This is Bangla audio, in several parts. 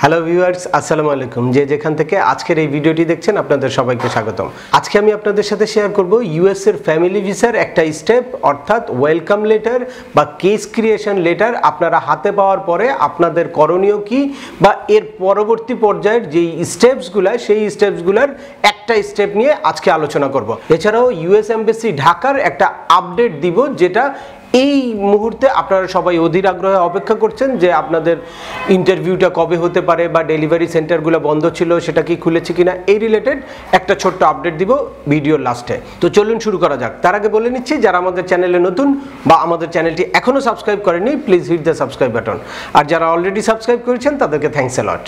হ্যালো ভিউয়ার্স, আসসালামু আলাইকুম। যে যেখান থেকে আজকের এই ভিডিওটি দেখছেন আপনাদের সবাইকে স্বাগতম। আজকে আমি আপনাদের সাথে শেয়ার করব ইউএস এর ফ্যামিলি ভিসার একটা স্টেপ, অর্থাৎ ওয়েলকাম লেটার বা কেস ক্রিয়েশন লেটার আপনারা হাতে পাওয়ার পরে আপনাদের করণীয় কি বা এর পরবর্তী পর্যায়ের যেই স্টেপসগুলো সেই স্টেপসগুলোর একটা স্টেপ নিয়ে আজকে আলোচনা করব। এছাড়াও ইউএস এমবাসি ঢাকার একটা আপডেট দিব, যেটা এই মুহূর্তে আপনারা সবাই অধীর আগ্রহে অপেক্ষা করছেন যে আপনাদের ইন্টারভিউটা কবে হতে পারে বা ডেলিভারি সেন্টারগুলো বন্ধ ছিল সেটা কি খুলেছে কিনা, এই রিলেটেড একটা ছোট্ট আপডেট দিব ভিডিওর লাস্টে। তো চলুন শুরু করা যাক। তার আগে বলে নিচ্ছি, যারা আমাদের চ্যানেলে নতুন বা আমাদের চ্যানেলটি এখনও সাবস্ক্রাইব করেনি, please hit the subscribe button. আর যারা অলরেডি সাবস্ক্রাইব করেছেন তাদেরকে থ্যাঙ্কস এ লট।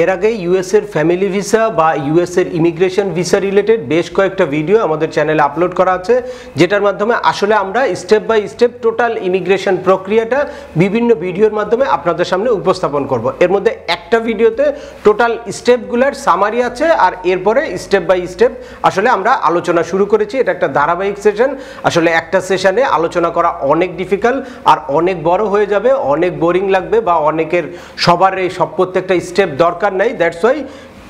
এর আগে ইউএস এর ফ্যামিলি ভিসা বা ইউএস এর ইমিগ্রেশন ভিসা রিলেটেড বেশ কয়েকটা ভিডিও আমাদের চ্যানেলে আপলোড করা আছে, যেটার মাধ্যমে আসলে আমরা step by step total immigration প্রক্রিয়াটা বিভিন্ন ভিডিওর মাধ্যমে আপনাদের সামনে উপস্থাপন করব। এর মধ্যে একটা ভিডিওতে টোটাল স্টেপগুলোর সামারি আছে, আর এরপরে স্টেপ বাই স্টেপ আসলে আমরা আলোচনা শুরু করেছি। এটা একটা ধারাবাহিক সেশন। আসলে একটা সেশনে আলোচনা করা অনেক ডিফিকাল্ট আর অনেক বড় হয়ে যাবে, অনেক বোরিং লাগবে বা অনেকের সবার এই সব প্রত্যেকটা স্টেপ দরকার নাই। That's why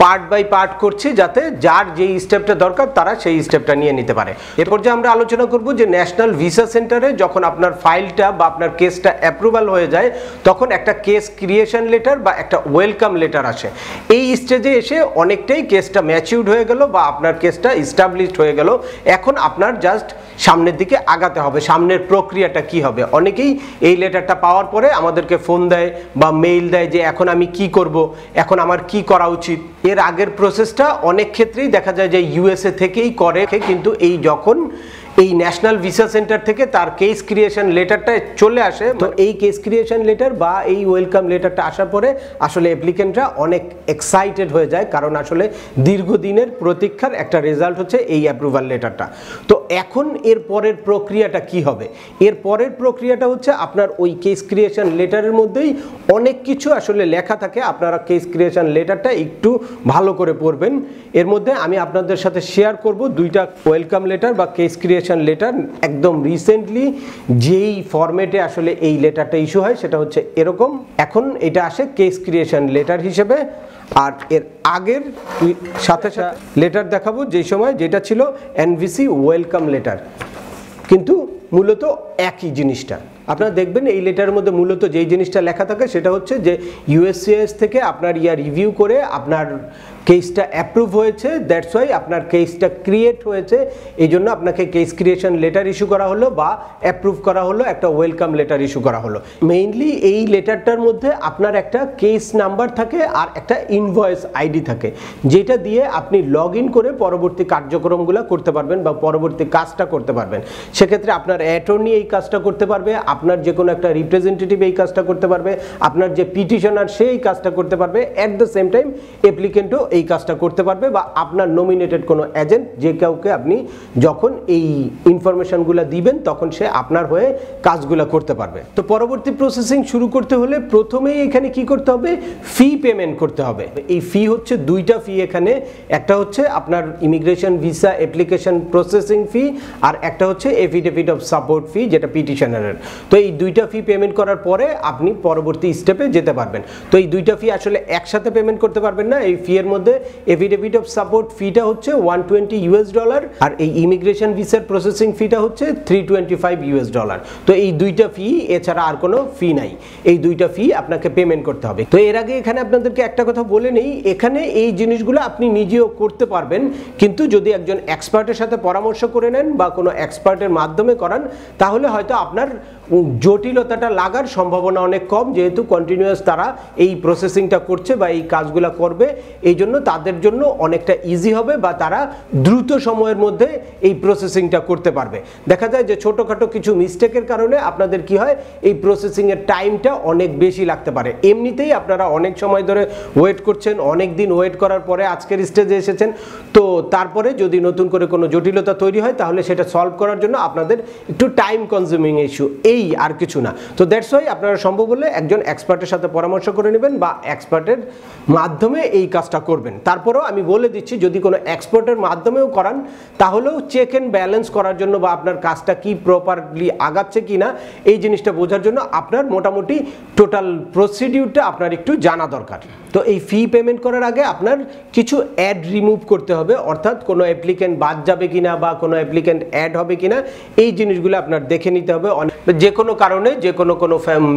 part by part করছি, যাতে যার যেই স্টেপটা দরকার তারা সেই স্টেপটা নিয়ে নিতে পারে। এরপর যে আমরা আলোচনা করব যে ন্যাশনাল ভিসা সেন্টারে যখন আপনার ফাইলটা বা আপনার কেসটা অ্যাপ্রুভাল হয়ে যায়, তখন একটা কেস ক্রিয়েশন লেটার বা একটা ওয়েলকাম লেটার আসে। এই স্টেজে এসে অনেকটাই কেসটা ম্যাচিউরড হয়ে গেল বা আপনার কেসটা ইস্টাবলিশড হয়ে গেল। এখন আপনার জাস্ট সামনের দিকে আগাতে হবে। সামনের প্রক্রিয়াটা কি হবে? অনেকেই এই লেটারটা পাওয়ার পরে আমাদেরকে ফোন দেয় বা মেইল দেয় যে এখন আমি কি করব, এখন আমার কি করা উচিত। এর আগের প্রসেসটা অনেক ক্ষেত্রেই দেখা যায় যে ইউএসএ থেকেই করে, কিন্তু এই যখন এই ন্যাশনাল ভিসা সেন্টার থেকে তার কেস ক্রিয়েশন লেটারটা চলে আসে, তো এই কেস ক্রিয়েশন লেটার বা এই ওয়েলকাম লেটারটা আসার পরে আসলে অ্যাপ্লিকেন্টরা অনেক এক্সাইটেড হয়ে যায়, কারণ আসলে দীর্ঘদিনের প্রতীক্ষার একটা রেজাল্ট হচ্ছে এই অ্যাপ্রুভাল লেটারটা। তো এখন এর পরের প্রক্রিয়াটা কি হবে? এর পরের প্রক্রিয়াটা হচ্ছে আপনার ওই কেস ক্রিয়েশন লেটারের মধ্যেই অনেক কিছু আসলে লেখা থাকে। আপনারা কেস ক্রিয়েশন লেটারটা একটু ভালো করে পড়বেন। এর মধ্যে আমি আপনাদের সাথে শেয়ার করব দুইটা ওয়েলকাম লেটার বা কেস ক্রিয়েশন লেটার একদম রিসেন্টলি যেই ফরম্যাটে আসলে এই লেটারটা ইস্যু হয় সেটা হচ্ছে এরকম। এখন এটা আসে কেস ক্রিয়েশন লেটার হিসেবে, আর এর আগের সাথে সাথে লেটার দেখাবো যেই সময় যেটা ছিল এনভিসি ওয়েলকাম লেটার, কিন্তু মূলত একই জিনিসটা। আপনারা দেখবেন এই লেটারের মধ্যে মূলত যেই জিনিসটা লেখা থাকে সেটা হচ্ছে যে ইউএসসিএস থেকে আপনার রিভিউ করে আপনার কেসটা অ্যাপ্রুভ হয়েছে, দ্যাটস ওয়াই আপনার কেসটা ক্রিয়েট হয়েছে, এই জন্য আপনাকে কেস ক্রিয়েশন লেটার ইস্যু করা হলো বা অ্যাপ্রুভ করা হলো, একটা ওয়েলকাম লেটার ইস্যু করা হলো। মেইনলি এই লেটারটার মধ্যে আপনার একটা কেস নাম্বার থাকে আর একটা ইনভয়েস আইডি থাকে, যেটা দিয়ে আপনি লগ ইন করে পরবর্তী কার্যক্রমগুলো করতে পারবেন বা পরবর্তী কাজটা করতে পারবেন। সেক্ষেত্রে আপনার অ্যাটর্নি এই কাজটা করতে পারবে, আপনার যে কোনো একটা রিপ্রেজেন্টেটিভ এই কাজটা করতে পারবে, আপনার যে পিটিশনার সে এই কাজটা করতে পারবে, অ্যাট দ্য সেম টাইম অ্যাপ্লিকেন্টও এই কাজটা করতে পারবে বা আপনার নমিনেটেড কোনো এজেন্ট যে কাউকে আপনি যখন এই ইনফরমেশনগুলো দিবেন তখন সে আপনার হয়ে কাজগুলো করতে পারবে। তো পরবর্তী প্রসেসিং শুরু করতে হলে প্রথমেই এখানে কি করতে হবে? ফি পেমেন্ট করতে হবে। এই ফি হচ্ছে দুইটা ফি এখানে, একটা হচ্ছে আপনার immigration visa application processing fee আর একটা হচ্ছে এফিডেভিট অফ সাপোর্ট ফি, যেটা পিটিশনারের। তো এই দুইটা ফি পেমেন্ট করার পরে আপনি পরবর্তী স্টেপে যেতে পারবেন। তো এই দুইটা ফি আসলে একসাথে পেমেন্ট করতে পারবেন না। এই ফি এর মধ্যে এফিডেভিট অফ সাপোর্ট ফিটা হচ্ছে $120 আর এই ইমিগ্রেশন ভিসার প্রসেসিং ফিটা হচ্ছে $325। তো এই দুইটা ফি, এছাড়া আর কোনো ফি নাই, এই দুইটা ফি আপনাকে পেমেন্ট করতে হবে। তো এর আগে এখানে আপনাদেরকে একটা কথা বলে নেই, এখানে এই জিনিসগুলো আপনি নিজেও করতে পারবেন, কিন্তু যদি একজন এক্সপার্টের সাথে পরামর্শ করে নেন বা কোনো এক্সপার্টের মাধ্যমে করান, তাহলে হয়তো আপনার জটিলতাটা লাগার সম্ভাবনা অনেক কম, যেহেতু কন্টিনিউয়াস তারা এই প্রসেসিংটা করছে বা এই কাজগুলো করবে, এই জন্য তাদের জন্য অনেকটা ইজি হবে বা তারা দ্রুত সময়ের মধ্যে এই প্রসেসিংটা করতে পারবে। দেখা যায় যে ছোটোখাটো কিছু মিস্টেকের কারণে আপনাদের কি হয়, এই প্রসেসিংয়ের টাইমটা অনেক বেশি লাগতে পারে। এমনিতেই আপনারা অনেক সময় ধরে ওয়েট করছেন, অনেক দিন ওয়েট করার পরে আজকের স্টেজে এসেছেন, তো তারপরে যদি নতুন করে কোনো জটিলতা তৈরি হয় তাহলে সেটা সলভ করার জন্য আপনাদের একটু টাইম কনজিউমিং ইস্যু। এই এই আর কিছু না। তো দ্যাটস ওয়াই আপনারা সম্ভব হলে একজন এক্সপার্টের সাথে পরামর্শ করে নেবেন বা এক্সপার্টের মাধ্যমে এই কাজটা করবেন। তারপরেও আমি বলে দিচ্ছি, যদি কোনো এক্সপার্টের মাধ্যমেও করান তাহলেও চেক অ্যান্ড ব্যালেন্স করার জন্য বা আপনার কাজটা কি প্রপারলি আগাচ্ছে কি না এই জিনিসটা বোঝার জন্য আপনার মোটামুটি টোটাল প্রসিডিউরটা আপনার একটু জানা দরকার। তো এই ফি পেমেন্ট করার আগে আপনার কিছু অ্যাড রিমুভ করতে হবে, অর্থাৎ কোনো অ্যাপ্লিকেন্ট বাদ যাবে কিনা বা কোনো অ্যাপ্লিকেন্ট অ্যাড হবে কিনা এই জিনিসগুলো আপনার দেখে নিতে হবে। যে কোনো কারণে যে কোনো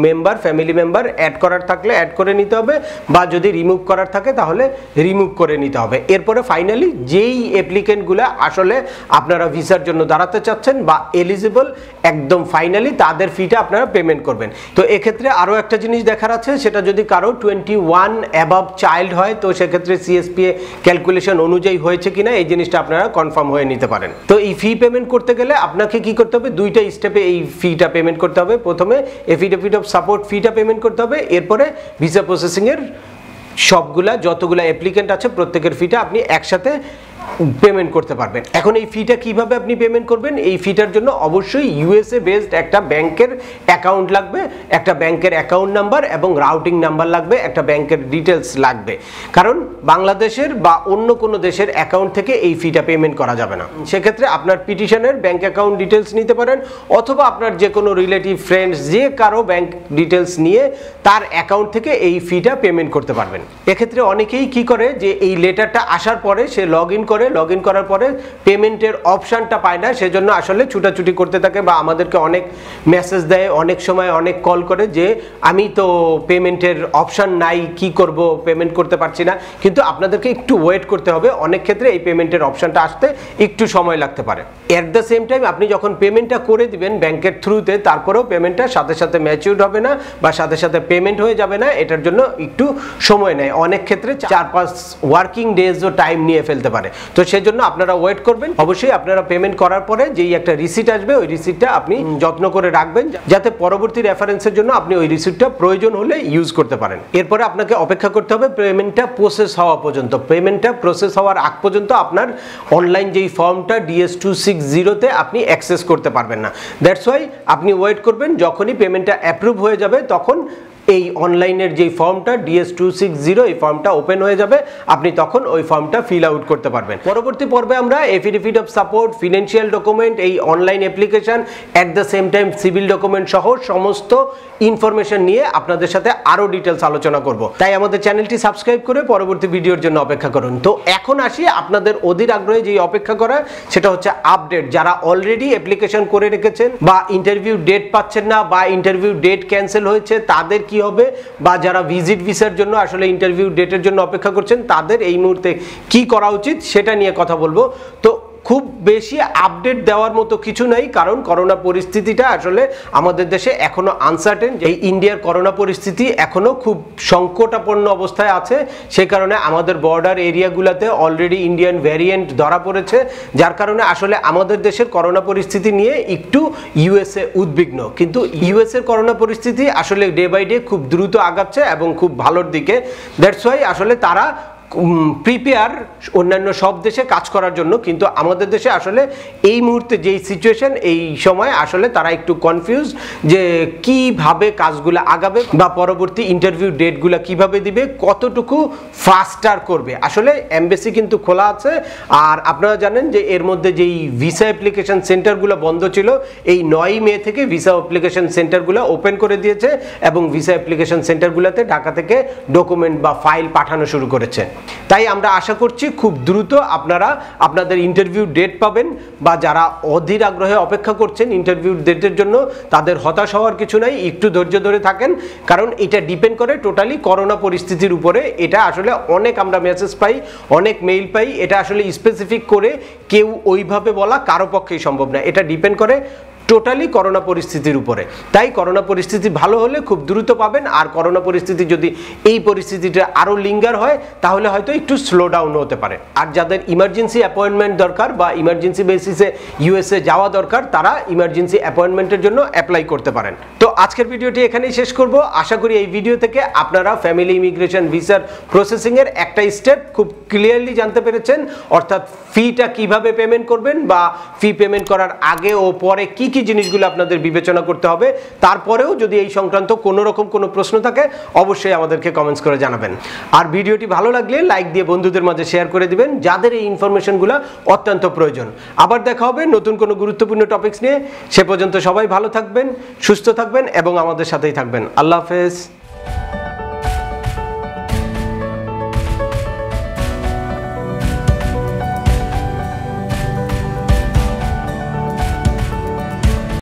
মেম্বার ফ্যামিলি মেম্বার অ্যাড করার থাকলে অ্যাড করে নিতে হবে, বা যদি রিমুভ করার থাকে তাহলে রিমুভ করে নিতে হবে। এরপরে ফাইনালি যেই অ্যাপ্লিকেন্টগুলো আসলে আপনারা ভিসার জন্য দাঁড়াতে চাচ্ছেন বা এলিজিবল, একদম ফাইনালি তাদের ফিটা আপনারা পেমেন্ট করবেন। তো এক্ষেত্রে আরও একটা জিনিস দেখার আছে, সেটা যদি কারো 21 অ্যাবাভ চাইল্ড হয় তো সেক্ষেত্রে সিএসপিএ ক্যালকুলেশন অনুযায়ী হয়েছে কিনা এই জিনিসটা আপনারা কনফার্ম হয়ে নিতে পারেন। তো এই ফি পেমেন্ট করতে গেলে আপনাকে কি করতে হবে, দুইটা স্টেপে এই ফিটা পেমেন্ট করতে হবে। প্রথমে এফিডেভিট অফ সাপোর্ট ফিটা পেমেন্ট করতে হবে, এরপরে ভিসা প্রসেসিংয়ের সবগুলা যতগুলা অ্যাপ্লিকেন্ট আছে প্রত্যেকের ফিটা আপনি একসাথে পেমেন্ট করতে পারবেন। এখন এই ফিটা কিভাবে আপনি পেমেন্ট করবেন, এই ফিটার জন্য অবশ্যই ইউএসএ বেসড একটা ব্যাংকের অ্যাকাউন্ট লাগবে, একটা ব্যাংকের অ্যাকাউন্ট নাম্বার এবং রাউটিং নাম্বার লাগবে, একটা ব্যাংকের ডিটেলস লাগবে। কারণ বাংলাদেশের বা অন্য কোনো দেশের অ্যাকাউন্ট থেকে এই ফিটা পেমেন্ট করা যাবে না। সেক্ষেত্রে আপনার পিটিশনের ব্যাংক অ্যাকাউন্ট ডিটেলস নিতে পারেন, অথবা আপনার যে কোনো রিলেটিভ ফ্রেন্ডস যে কারো ব্যাংক ডিটেলস নিয়ে তার অ্যাকাউন্ট থেকে এই ফিটা পেমেন্ট করতে পারবেন। এক্ষেত্রে অনেকেই কি করে যে এই লেটারটা আসার পরে সে লগ ইন করার পরে পেমেন্টের অপশানটা পায় না, সেজন্য আসলে ছুটাছুটি করতে থাকে বা আমাদেরকে অনেক মেসেজ দেয়, অনেক সময় অনেক কল করে যে আমি তো পেমেন্টের অপশান নাই, কি করব, পেমেন্ট করতে পারছি না। কিন্তু আপনাদেরকে একটু ওয়েট করতে হবে, অনেক ক্ষেত্রে এই পেমেন্টের অপশানটা আসতে একটু সময় লাগতে পারে। এট দ্য সেম টাইম আপনি যখন পেমেন্টটা করে দিবেন ব্যাংকের থ্রুতে, তারপরেও পেমেন্টটা সাথে সাথে ম্যাচিউর হবে না বা সাথে সাথে পেমেন্ট হয়ে যাবে না, এটার জন্য একটু সময় নেয়, অনেক ক্ষেত্রে 4-5 ওয়ার্কিং ডেজও টাইম নিয়ে ফেলতে পারে। তো সেজন্য আপনারা ওয়েট করবেন। অবশ্যই আপনারা পেমেন্ট করার পরে যেই একটা রিসিট আসবে ওই রিসিটটা আপনি যত্ন করে রাখবেন, যাতে পরবর্তী রেফারেন্সের জন্য আপনি ওই রিসিটটা প্রয়োজন হলে ইউজ করতে পারেন। এরপরে আপনাকে অপেক্ষা করতে হবে পেমেন্টটা প্রসেস হওয়া পর্যন্ত। পেমেন্টটা প্রসেস হওয়ার আগ পর্যন্ত আপনার অনলাইন যেই ফর্মটা DS-260-তে আপনি অ্যাক্সেস করতে পারবেন না। দ্যাটস ওয়াই আপনি ওয়েট করবেন, যখনই পেমেন্টটা অ্যাপ্রুভ হয়ে যাবে তখন এই অনলাইনের যে ফর্মটা DS-260 এই ফর্মটা ওপেন হয়ে যাবে, আপনি তখন ওই ফর্মটা ফিল আউট করতে পারবেন। পরবর্তী পর্বে আমরা affidavit of support, financial document, এই online application, at the same time civil document সহ সমস্ত ইনফরমেশন নিয়ে আপনাদের সাথে আরও ডিটেলস আলোচনা করব। তাই আমাদের চ্যানেলটি সাবস্ক্রাইব করে পরবর্তী ভিডিওর জন্য অপেক্ষা করুন। তো এখন আসি আপনাদের অধীর আগ্রহে যেই অপেক্ষা করা, সেটা হচ্ছে আপডেট। যারা অলরেডি অ্যাপ্লিকেশন করে রেখেছেন বা ইন্টারভিউ ডেট পাচ্ছেন না বা ইন্টারভিউ ডেট ক্যান্সেল হয়েছে তাদের কি হবে, বা যারা ভিজিট ভিসার জন্য আসলে ইন্টারভিউ ডেটের জন্য অপেক্ষা করছেন তাদের এই মুহূর্তে কি করা উচিত সেটা নিয়ে কথা বলবো। তো খুব বেশি আপডেট দেওয়ার মতো কিছু নাই, কারণ করোনা পরিস্থিতিটা আসলে আমাদের দেশে এখনো আনসার্টেন। এই ইন্ডিয়ার করোনা পরিস্থিতি এখনো খুব সংকটাপন্ন অবস্থায় আছে, সে কারণে আমাদের বর্ডার এরিয়াগুলোতে অলরেডি ইন্ডিয়ান ভ্যারিয়েন্ট ধরা পড়েছে, যার কারণে আসলে আমাদের দেশের করোনা পরিস্থিতি নিয়ে একটু ইউএসএ উদ্বিগ্ন। কিন্তু ইউএসএর করোনা পরিস্থিতি আসলে ডে বাই ডে খুব দ্রুত আগাচ্ছে এবং খুব ভালোর দিকে। দ্যাটস ওয়াই আসলে তারা প্রিপেয়ার অন্যান্য সব দেশে কাজ করার জন্য, কিন্তু আমাদের দেশে আসলে এই মুহূর্তে যেই সিচুয়েশন, এই সময় আসলে তারা একটু কনফিউজ যে কিভাবে কাজগুলো আগাবে বা পরবর্তী ইন্টারভিউ ডেটগুলো কিভাবে দিবে, কতটুকু ফাস্টার করবে। আসলে এমবেসি কিন্তু খোলা আছে, আর আপনারা জানেন যে এর মধ্যে যেই ভিসা অ্যাপ্লিকেশন সেন্টারগুলো বন্ধ ছিল, এই 9 মে থেকে ভিসা অ্যাপ্লিকেশন সেন্টারগুলো ওপেন করে দিয়েছে এবং ভিসা অ্যাপ্লিকেশন সেন্টারগুলোতে ঢাকা থেকে ডকুমেন্ট বা ফাইল পাঠানো শুরু করেছে। তাই আমরা আশা করছি খুব দ্রুত আপনারা আপনাদের ইন্টারভিউ ডেট পাবেন, বা যারা অধীর আগ্রহে অপেক্ষা করছেন ইন্টারভিউ ডেটের জন্য তাদের হতাশ হওয়ার কিছু নাই, একটু ধৈর্য ধরে থাকেন, কারণ এটা ডিপেন্ড করে টোটালি করোনা পরিস্থিতির উপরে। এটা আসলে অনেক আমরা মেসেজ পাই, অনেক মেইল পাই, এটা আসলে স্পেসিফিক করে কেউ ওইভাবে বলা কারো পক্ষেই সম্ভব না, এটা ডিপেন্ড করে টোটালি করোনা পরিস্থিতির উপরে। তাই করোনা পরিস্থিতি ভালো হলে খুব দ্রুত পাবেন, আর করোনা পরিস্থিতি যদি এই পরিস্থিতিটা আরও লিঙ্গার হয় তাহলে হয়তো একটু স্লো ডাউন হতে পারে। আর যাদের ইমার্জেন্সি অ্যাপয়েন্টমেন্ট দরকার বা ইমার্জেন্সি বেসিসে ইউএসএ যাওয়া দরকার, তারা ইমার্জেন্সি অ্যাপয়েন্টমেন্টের জন্য অ্যাপ্লাই করতে পারেন। তো আজকের ভিডিওটি এখানেই শেষ করব। আশা করি এই ভিডিও থেকে আপনারা ফ্যামিলি ইমিগ্রেশন ভিসার প্রসেসিংয়ের একটা স্টেপ খুব ক্লিয়ারলি জানতে পেরেছেন, অর্থাৎ ফিটা কিভাবে পেমেন্ট করবেন বা ফি পেমেন্ট করার আগে ও পরে কি কি কি জিনিসগুলো আপনাদের বিবেচনা করতে হবে। তারপরেও যদি এই সংক্রান্ত কোনো রকম কোনো প্রশ্ন থাকে অবশ্যই আমাদেরকে কমেন্টস করে জানাবেন। আর ভিডিওটি ভালো লাগলে লাইক দিয়ে বন্ধুদের মাঝে শেয়ার করে দিবেন যাদের এই ইনফরমেশনগুলো অত্যন্ত প্রয়োজন। আবার দেখা হবে নতুন কোনো গুরুত্বপূর্ণ টপিকস নিয়ে। সে পর্যন্ত সবাই ভালো থাকবেন, সুস্থ থাকবেন এবং আমাদের সাথেই থাকবেন। আল্লাহ হাফেজ।